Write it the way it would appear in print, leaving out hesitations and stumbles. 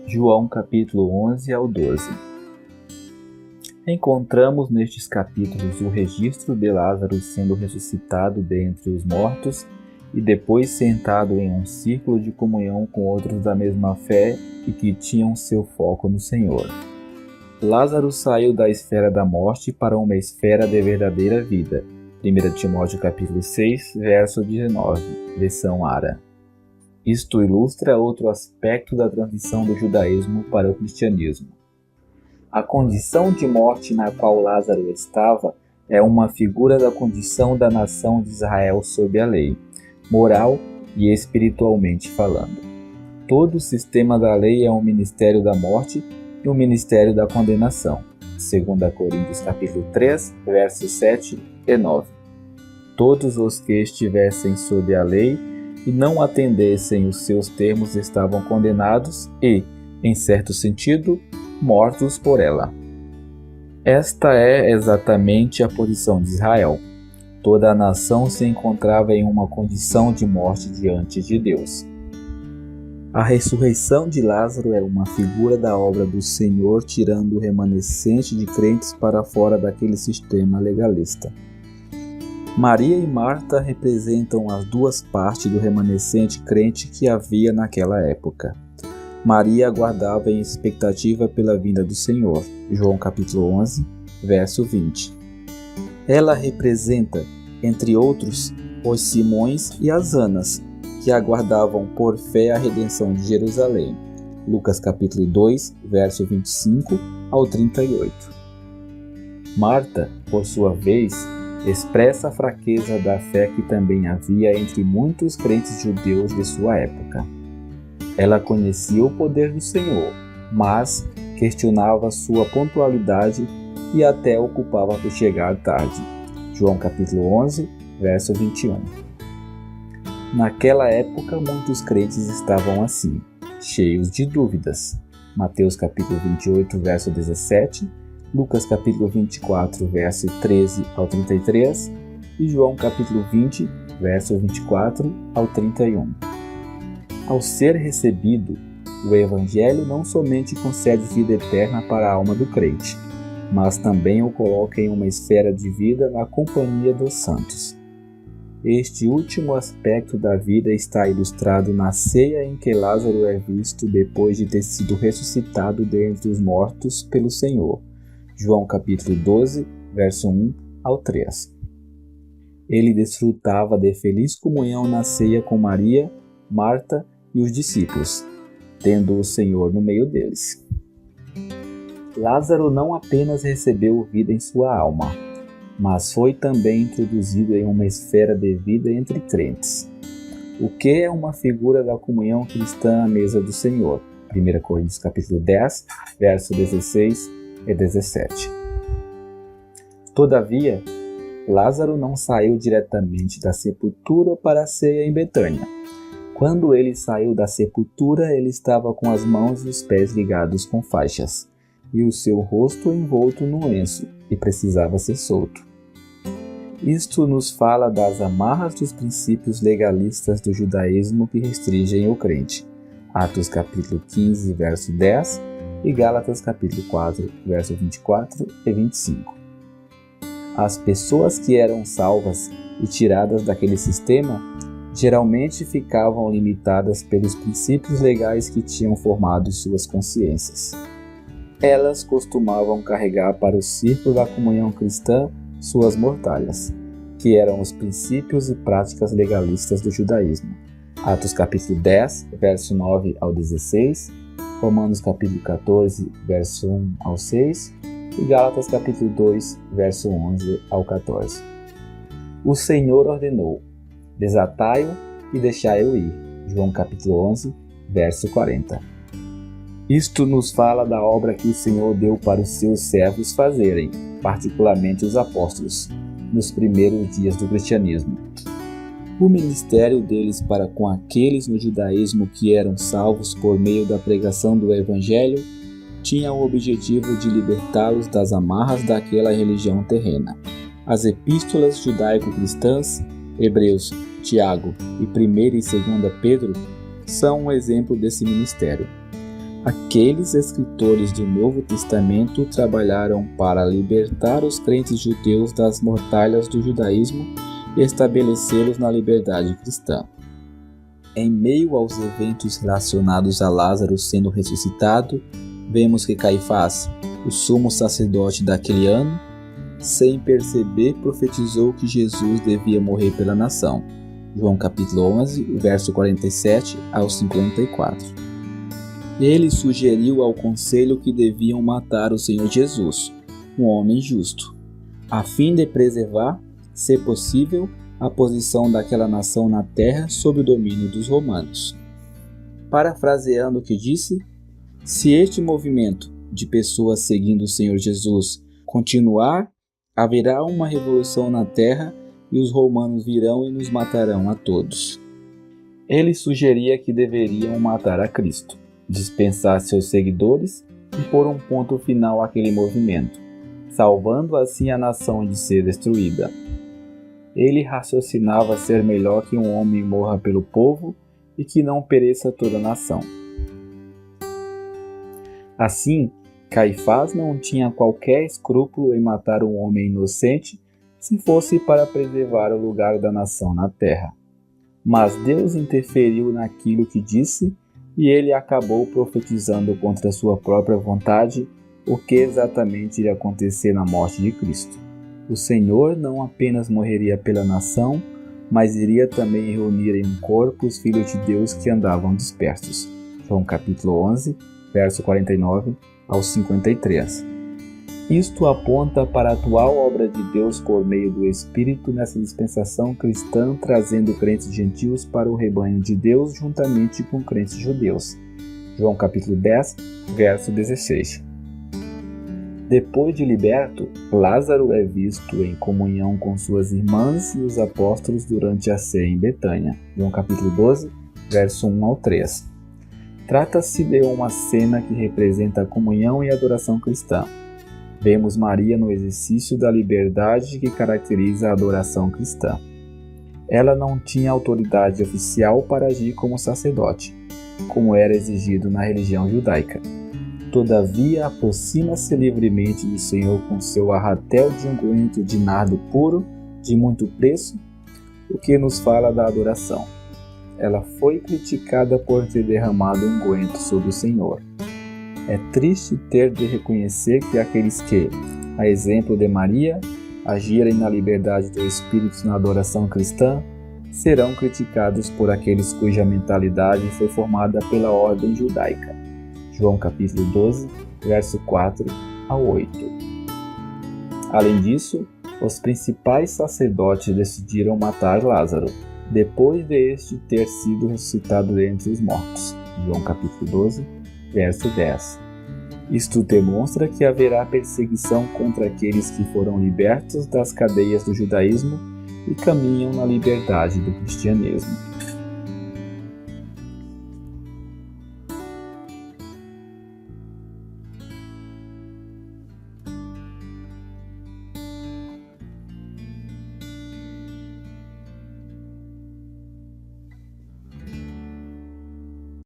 João capítulo 11 ao 12. Encontramos nestes capítulos o registro de Lázaro sendo ressuscitado dentre os mortos e depois sentado em um círculo de comunhão com outros da mesma fé e que tinham seu foco no Senhor. Lázaro saiu da esfera da morte para uma esfera de verdadeira vida. 1 Timóteo capítulo 6, verso 19, versão Ara. Isto ilustra outro aspecto da transição do judaísmo para o cristianismo. A condição de morte na qual Lázaro estava é uma figura da condição da nação de Israel sob a lei, moral e espiritualmente falando. Todo o sistema da lei é um ministério da morte e um ministério da condenação. 2 Coríntios capítulo 3, versos 7 e 9. Todos os que estivessem sob a lei e não atendessem os seus termos estavam condenados e, em certo sentido, mortos por ela. Esta é exatamente a posição de Israel. Toda a nação se encontrava em uma condição de morte diante de Deus. A ressurreição de Lázaro é uma figura da obra do Senhor tirando o remanescente de crentes para fora daquele sistema legalista. Maria e Marta representam as duas partes do remanescente crente que havia naquela época. Maria aguardava em expectativa pela vinda do Senhor. João capítulo 11, verso 20. Ela representa, entre outros, os Simões e as Anas, que aguardavam por fé a redenção de Jerusalém. Lucas capítulo 2, verso 25 ao 38. Marta, por sua vez, expressa a fraqueza da fé que também havia entre muitos crentes judeus de sua época. Ela conhecia o poder do Senhor, mas questionava sua pontualidade e até o culpava por chegar tarde. João capítulo 11, verso 21. Naquela época, muitos crentes estavam assim, cheios de dúvidas. Mateus capítulo 28, verso 17, Lucas capítulo 24, verso 13 ao 33 e João capítulo 20, verso 24 ao 31. Ao ser recebido, o Evangelho não somente concede vida eterna para a alma do crente, mas também o coloca em uma esfera de vida na companhia dos santos. Este último aspecto da vida está ilustrado na ceia em que Lázaro é visto depois de ter sido ressuscitado dentre os mortos pelo Senhor. João capítulo 12, verso 1 ao 3. Ele desfrutava de feliz comunhão na ceia com Maria, Marta e os discípulos, tendo o Senhor no meio deles. Lázaro não apenas recebeu vida em sua alma, mas foi também introduzido em uma esfera de vida entre crentes, o que é uma figura da comunhão cristã à mesa do Senhor. 1 Coríntios capítulo 10, verso 16 e 17. Todavia, Lázaro não saiu diretamente da sepultura para a ceia em Betânia. Quando ele saiu da sepultura, ele estava com as mãos e os pés ligados com faixas, e o seu rosto envolto num lenço, e precisava ser solto. Isto nos fala das amarras dos princípios legalistas do judaísmo que restringem o crente. Atos capítulo 15, verso 10 e Gálatas capítulo 4, verso 24 e 25. As pessoas que eram salvas e tiradas daquele sistema geralmente ficavam limitadas pelos princípios legais que tinham formado suas consciências. Elas costumavam carregar para o círculo da comunhão cristã suas mortalhas, que eram os princípios e práticas legalistas do judaísmo. Atos capítulo 10, verso 9 ao 16, Romanos capítulo 14, verso 1 ao 6 e Gálatas capítulo 2, verso 11 ao 14. O Senhor ordenou: desatai-o e deixai-o ir. João capítulo 11, verso 40. Isto nos fala da obra que o Senhor deu para os seus servos fazerem, particularmente os apóstolos, nos primeiros dias do cristianismo. O ministério deles para com aqueles no judaísmo que eram salvos por meio da pregação do Evangelho tinha o objetivo de libertá-los das amarras daquela religião terrena. As epístolas judaico-cristãs, Hebreus, Tiago e 1 e 2 Pedro, são um exemplo desse ministério. Aqueles escritores do Novo Testamento trabalharam para libertar os crentes judeus das mortalhas do judaísmo e estabelecê-los na liberdade cristã. Em meio aos eventos relacionados a Lázaro sendo ressuscitado, vemos que Caifás, o sumo sacerdote daquele ano, sem perceber, profetizou que Jesus devia morrer pela nação. João capítulo 11, verso 47 ao 54. Ele sugeriu ao conselho que deviam matar o Senhor Jesus, um homem justo, a fim de preservar, se possível, a posição daquela nação na terra sob o domínio dos romanos. Parafraseando o que disse, se este movimento de pessoas seguindo o Senhor Jesus continuar, haverá uma revolução na terra e os romanos virão e nos matarão a todos. Ele sugeria que deveriam matar a Cristo, dispensar seus seguidores e pôr um ponto final àquele movimento, salvando assim a nação de ser destruída. Ele raciocinava ser melhor que um homem morra pelo povo e que não pereça toda a nação. Assim, Caifás não tinha qualquer escrúpulo em matar um homem inocente se fosse para preservar o lugar da nação na terra. Mas Deus interferiu naquilo que disse e ele acabou profetizando contra sua própria vontade o que exatamente iria acontecer na morte de Cristo. O Senhor não apenas morreria pela nação, mas iria também reunir em um corpo os filhos de Deus que andavam dispersos. João capítulo 11, verso 49 ao 53. Isto aponta para a atual obra de Deus por meio do Espírito nessa dispensação cristã, trazendo crentes gentios para o rebanho de Deus juntamente com crentes judeus. João capítulo 10, verso 16. Depois de liberto, Lázaro é visto em comunhão com suas irmãs e os apóstolos durante a ceia em Betânia. João capítulo 12, verso 1 ao 3. Trata-se de uma cena que representa a comunhão e a adoração cristã. Vemos Maria no exercício da liberdade que caracteriza a adoração cristã. Ela não tinha autoridade oficial para agir como sacerdote, como era exigido na religião judaica. Todavia, aproxima-se livremente do Senhor com seu arratel de unguento de nardo puro, de muito preço, o que nos fala da adoração. Ela foi criticada por ter derramado unguento sobre o Senhor. É triste ter de reconhecer que aqueles que, a exemplo de Maria, agirem na liberdade do Espírito na adoração cristã, serão criticados por aqueles cuja mentalidade foi formada pela ordem judaica. João capítulo 12, verso 4 a 8. Além disso, os principais sacerdotes decidiram matar Lázaro, depois de este ter sido ressuscitado dentre os mortos. João capítulo 12, verso 10. Isto demonstra que haverá perseguição contra aqueles que foram libertos das cadeias do judaísmo e caminham na liberdade do cristianismo.